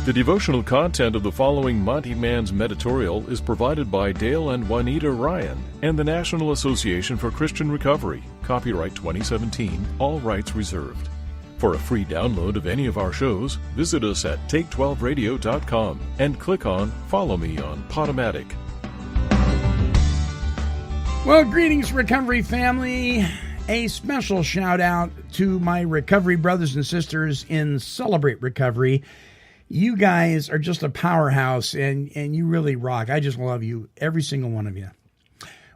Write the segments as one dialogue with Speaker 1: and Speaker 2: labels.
Speaker 1: The devotional content of the following Monty Man's Meditorial is provided by Dale and Juanita Ryan and the National Association for Christian Recovery. Copyright 2017, all rights reserved. For a free download of any of our shows, visit us at take12radio.com and click on Follow Me on Podomatic.
Speaker 2: Well, greetings, recovery family. A special shout out to my recovery brothers and sisters in Celebrate Recovery. You guys are just a powerhouse, and you really rock. I just love you, every single one of you.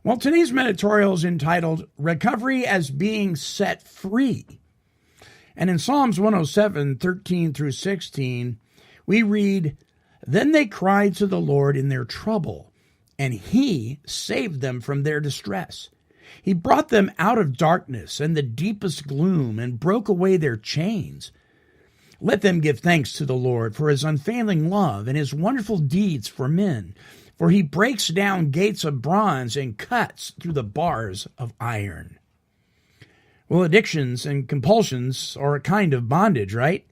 Speaker 2: Well, today's meditorial is entitled Recovery as Being Set Free. And in Psalms 107, 13 through 16, we read, "Then they cried to the Lord in their trouble, and he saved them from their distress. He brought them out of darkness and the deepest gloom and broke away their chains. Let them give thanks to the Lord for his unfailing love and his wonderful deeds for men, for he breaks down gates of bronze and cuts through the bars of iron." Well, addictions and compulsions are a kind of bondage, right?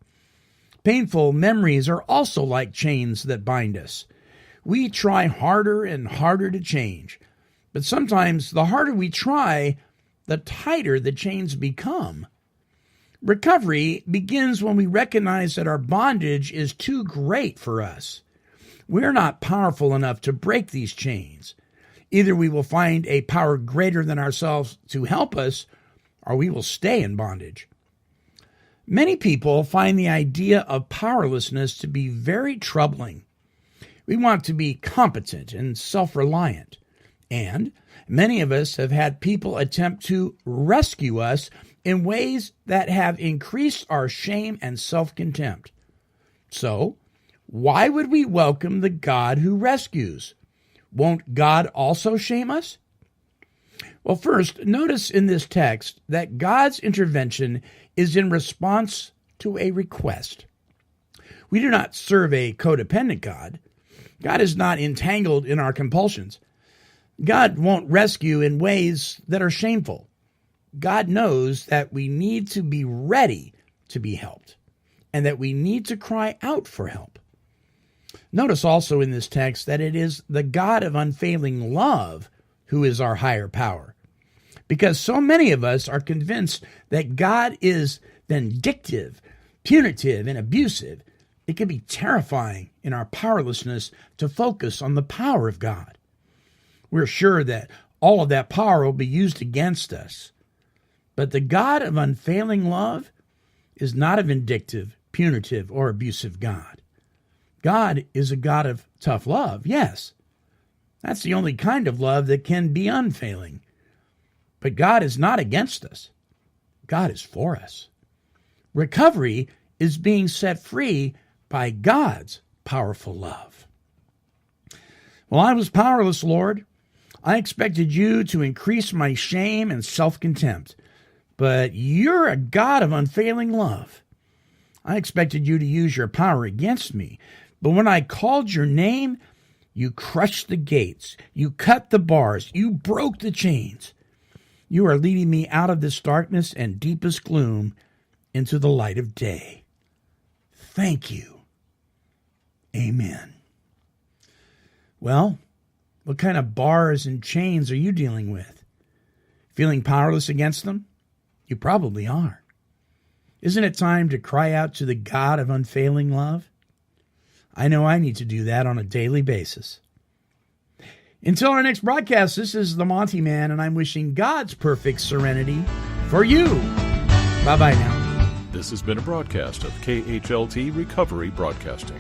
Speaker 2: Painful memories are also like chains that bind us. We try harder and harder to change, but sometimes the harder we try, the tighter the chains become. Recovery begins when we recognize that our bondage is too great for us. We're not powerful enough to break these chains. Either we will find a power greater than ourselves to help us, or we will stay in bondage. Many people find the idea of powerlessness to be very troubling. We want to be competent and self-reliant, and many of us have had people attempt to rescue us in ways that have increased our shame and self-contempt. So, why would we welcome the God who rescues? Won't God also shame us? Well, first, notice in this text that God's intervention is in response to a request. We do not serve a codependent God. God is not entangled in our compulsions. God won't rescue in ways that are shameful. God knows that we need to be ready to be helped and that we need to cry out for help. Notice also in this text that it is the God of unfailing love who is our higher power, because so many of us are convinced that God is vindictive, punitive, and abusive. It can be terrifying in our powerlessness to focus on the power of God. We're sure that all of that power will be used against us. But the God of unfailing love is not a vindictive, punitive, or abusive God. God is a God of tough love, yes. That's the only kind of love that can be unfailing. But God is not against us. God is for us. Recovery is being set free by God's powerful love. Well, I was powerless, Lord. I expected you to increase my shame and self-contempt. But you're a God of unfailing love. I expected you to use your power against me. But when I called your name, you crushed the gates. You cut the bars. You broke the chains. You are leading me out of this darkness and deepest gloom into the light of day. Thank you. Amen. Well, what kind of bars and chains are you dealing with? Feeling powerless against them? You probably are. Isn't it time to cry out to the God of unfailing love? I know I need to do that on a daily basis. Until our next broadcast, this is the Monty Man, and I'm wishing God's perfect serenity for you. Bye-bye now.
Speaker 1: This has been a broadcast of KHLT Recovery Broadcasting.